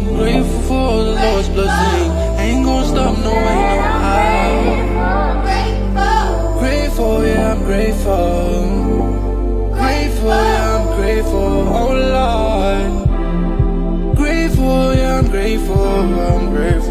Grateful for the Lord's blessing. Ain't gonna stop, no way, no how. Grateful, yeah, I'm grateful. Grateful, yeah, I'm grateful. Oh Lord. Grateful, yeah, I'm grateful. I'm grateful.